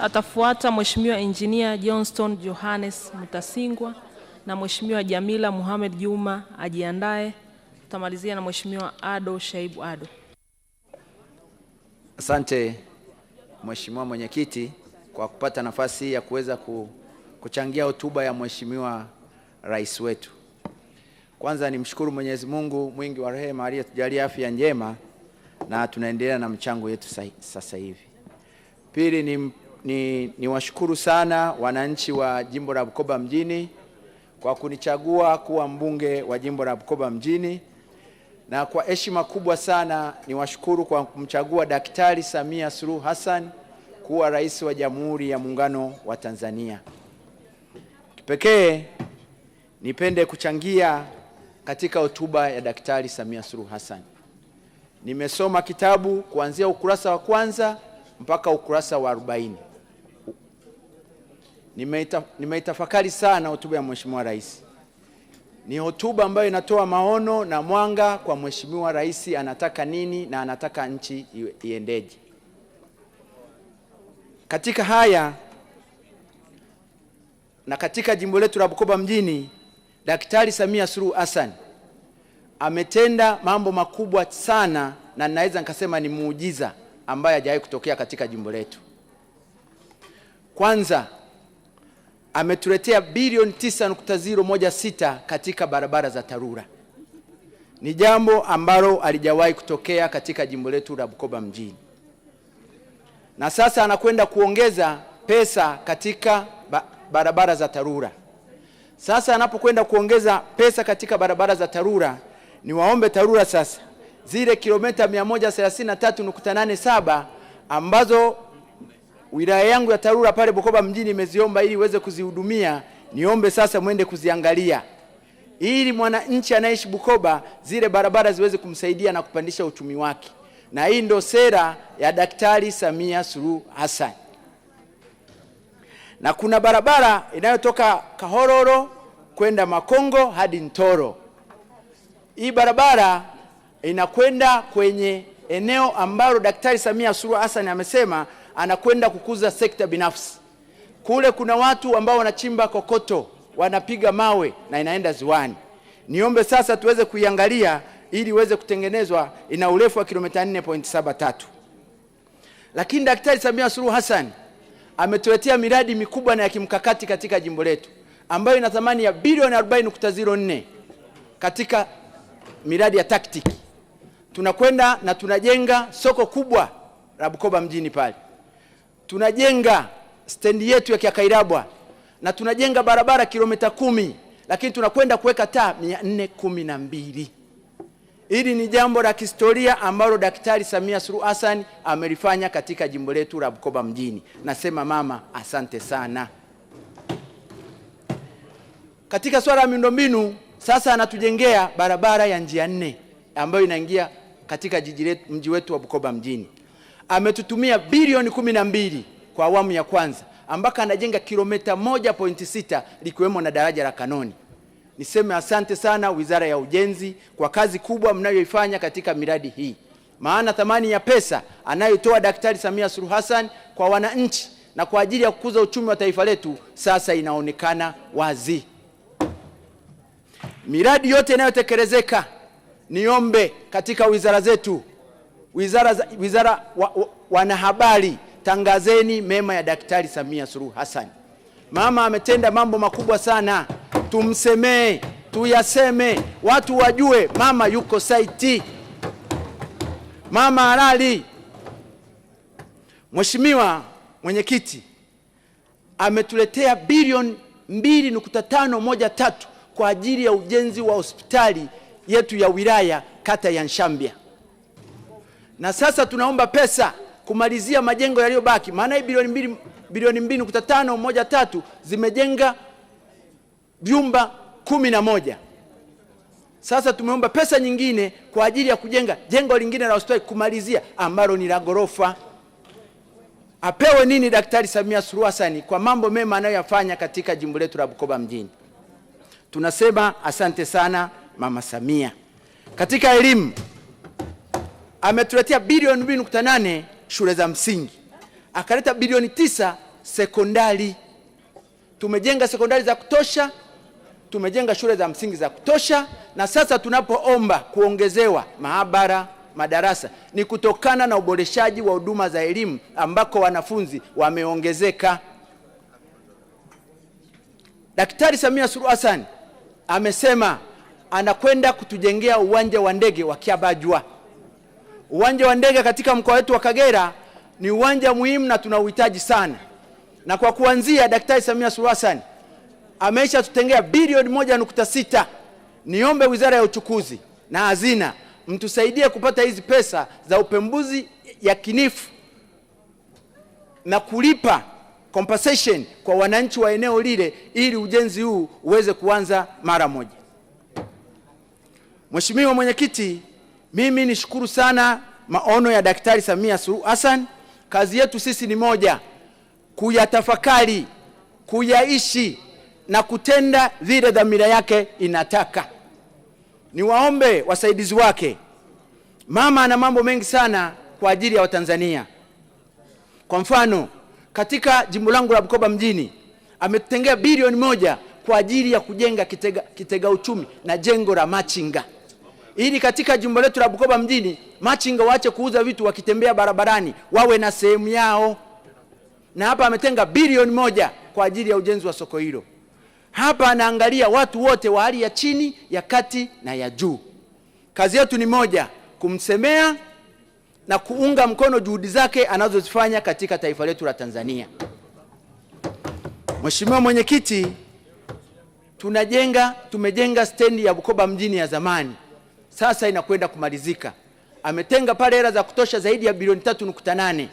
Atafuata Mheshimiwa Engineer Johnston Johannes Mutasingwa na Mheshimiwa Jamila Mohamed Juma ajiandae. Tutamalizia na Mheshimiwa Ado Shaibu Ado. Asante Mheshimiwa Mwenyekiti kwa kupata nafasi ya kuweza kuchangia hotuba ya Mheshimiwa Rais wetu. Kwanza nimshukuru Mwenyezi Mungu mwingi wa rehema aliyetujalia afya njema na tunaendelea na mchango yetu sasa hivi. Pili ni washukuru sana wananchi wa Jimbo la Bukoba mjini kwa kunichagua kuwa mbunge wa Jimbo la Bukoba mjini, na kwa heshima kubwa sana ni washukuru kwa kumchagua Daktari Samia Suluhu Hassan kuwa Rais wa Jamhuri ya Muungano wa Tanzania. Kipekee nipende kuchangia katika hotuba ya Daktari Samia Suluhu Hassan. Nimesoma kitabu kuanzia ukurasa wa kwanza mpaka ukurasa wa 40. Nimeitafakari sana hotuba ya Mheshimiwa Rais. Ni hotuba ambayo inatoa maono na mwanga kwa Mheshimiwa Rais anataka nini na anataka nchi iendeje. Katika haya na katika jimbo letu la Bukoba mjini, Daktari Samia Suluhu Hassan ametenda mambo makubwa sana, na naweza nikasema ni muujiza ambaye hajawahi kutokea katika jimbo letu. Kwanza, ametuletea bilioni 9.016 katika barabara za TARURA. Ni jambo ambalo halijawahi kutokea katika jimbo letu la Bukoba mjini. Na sasa anakwenda kuongeza pesa katika barabara za TARURA. Sasa anapokwenda kuongeza pesa katika barabara za TARURA, ni waombe TARURA sasa zile kilomita 133.87 ambazo wilaya yangu ya TARURA pale Bukoba mjini imeziomba ili iweze kuzihudumia, niombe sasa mwende kuziangalia ili mwananchi anaishi Bukoba zile barabara ziweze kumsaidia na kupandisha uchumi wake. Na hii ndio sera ya Daktari Samia Suluhu Hassan. Na kuna barabara inayotoka Kahororo kwenda Makongo hadi Ntoro. Hii barabara inakwenda kwenye eneo ambalo Daktari Samia Suluhu Hassan amesema anakwenda kukuza sekta binafsi. Kule kuna watu ambao wanachimba kokoto, wanapiga mawe na inaenda ziwani. Niombe sasa tuweze kuiangalia ili iweze kutengenezwa, ina urefu wa kilomita 4.73. Lakini Daktari Samia Suluhu Hassan ametuletea miradi mikubwa na ya kimkakati katika jimbo letu ambayo ina thamani ya bilioni 40.04 katika miradi ya taktiki. Tunakwenda na tunajenga soko kubwa la Bukoba mjini pale. Tunajenga stendi yetu ya Kiakairabwa na tunajenga barabara kilomita 10, lakini tunakwenda kuweka taa 412. Hili ni jambo la kihistoria ambalo Daktari Samia Suluhu Hassan amelifanya katika jimbo letu la Bukoba mjini. Nasema mama, asante sana. Katika swala la miundombinu, sasa anatujengea barabara ya njia 4 ambayo inaingia katika mji wetu wa Bukoba mjini. Ametutumia bilioni 12 kwa awamu ya kwanza, ambako anajenga kilomita 1.6 likiwemo na daraja la Kanoni. Niseme asante sana Wizara ya Ujenzi kwa kazi kubwa mnayoifanya katika miradi hii. Maana thamani ya pesa anayotoa Daktari Samia Suluhu Hassan kwa wananchi na kwa ajili ya kukuza uchumi wa taifa letu sasa inaonekana wazi. Miradi yote inayotekelezeka, niombe katika wizara zetu, wanahabari, tangazeni mema ya Daktari Samia Suluhu Hassan. Mama ametenda mambo makubwa sana. Tumsemee, tuyaseme, watu wajue mama yuko saiti, mama halali. Mheshimiwa Mwenyekiti ametuletea bilioni 2.513 kwa ajili ya ujenzi wa hospitali yetu ya wilaya kata ya Nshambia. Na sasa tunaomba pesa kumalizia majengo yaliyobaki, maana hii bilioni 2.513 zimejenga vyumba 11. Sasa tumeomba pesa nyingine kwa ajili ya kujenga jengo lingine la hospitali kumalizia ambalo ni la ghorofa. Apewe nini Daktari Samia Suluhu Hassan kwa mambo mema anayoyafanya katika jimbo letu la Bukoba mjini. Tunasema asante sana Mama Samia. Katika elimu ametuletea bilioni 2.8 shule za msingi. Akaleta bilioni 9 sekondari. Tumejenga sekondari za kutosha, tumejenga shule za msingi za kutosha, na sasa tunapoomba kuongezewa maabara, madarasa, ni kutokana na uboreshaji wa huduma za elimu ambako wanafunzi wameongezeka. Daktari Samia Suluhu Hassan amesema anakwenda kutujengea uwanja wa ndege wa Kiabajwa. Uwanja wa ndege katika mkoa wetu wa Kagera ni uwanja muhimu na tunauhitaji sana. Na kwa kuanzia, Daktari Samia Suluhu Hassan ameisha tutengea bilioni 1.6. Niombe Wizara ya Uchukuzi na Hazina mtusaidie kupata hizi pesa za upembuzi yakinifu na kulipa compensation kwa wananchi wa eneo lile ili ujenzi huu uweze kuanza mara moja. Mheshimiwa Mwenyekiti, mimi nishukuru sana maono ya Daktari Samia Suluhu Hassan. Kazi yetu sisi ni moja, kuyatafakari, kuyaishi na kutenda vile dhamira yake inataka. Niwaombe wasaidizi wake, mama ana mambo mengi sana kwa ajili ya Watanzania. Kwa mfano, katika jimbo langu la Bukoba mjini ametutengea bilioni 1 kwa ajili ya kujenga kitega uchumi na jengo la machinga, ili katika jimbo letu la Bukoba mjini machinga waache kuuza vitu wakitembea barabarani, wawe na sehemu yao. Na hapa ametenga bilioni 1 kwa ajili ya ujenzi wa soko hilo. Hapa anaangalia watu wote wa hali ya chini, ya kati na ya juu. Kazi yetu ni moja, kumsemea na kuunga mkono juhudi zake anazozifanya katika taifa letu la Tanzania. Mheshimiwa Mwenyekiti, tumejenga stendi ya Bukoba mjini ya zamani. Sasa inakwenda kumalizika. Ametenga pale hela za kutosha zaidi ya bilioni 3.8.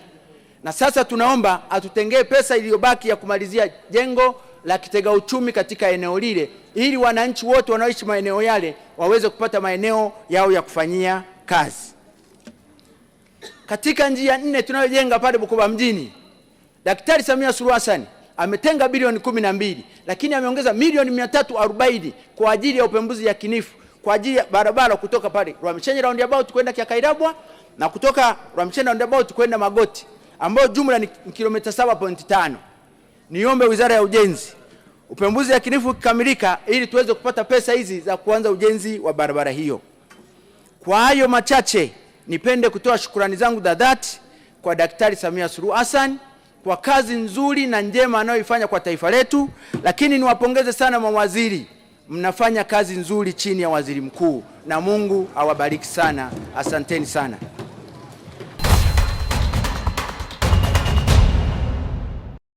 Na sasa tunaomba atutengee pesa iliyobaki ya kumalizia jengo la kitega uchumi katika eneo lile, ili wananchi wote wanaoishi maeneo yale waweze kupata maeneo yao ya kufanyia kazi. Katika njia 4 tunayojenga pale Bukoba mjini, Daktari Samia Suluhu Hassan ametenga bilioni 12, lakini ameongeza milioni 340 kwa ajili ya upembuzi yakinifu kwa ajili ya barabara kutoka pale Rwamichenye roundabout kwenda Kiakairabwa na kutoka Rwamichenye roundabout kwenda Magoti, ambayo jumla ni kilomita 7.5. Niombe Wizara ya Ujenzi, upembuzi yakinifu ukikamilika, ili tuweze kupata pesa hizi za kuanza ujenzi wa barabara hiyo. Kwa hayo machache, nipende kutoa shukrani zangu za dhati kwa Daktari Samia Suluhu Hassan kwa kazi nzuri na njema anayoifanya kwa taifa letu, lakini niwapongeze sana mawaziri. Mnafanya kazi nzuri chini ya Waziri Mkuu, na Mungu awabariki sana. Asanteni sana.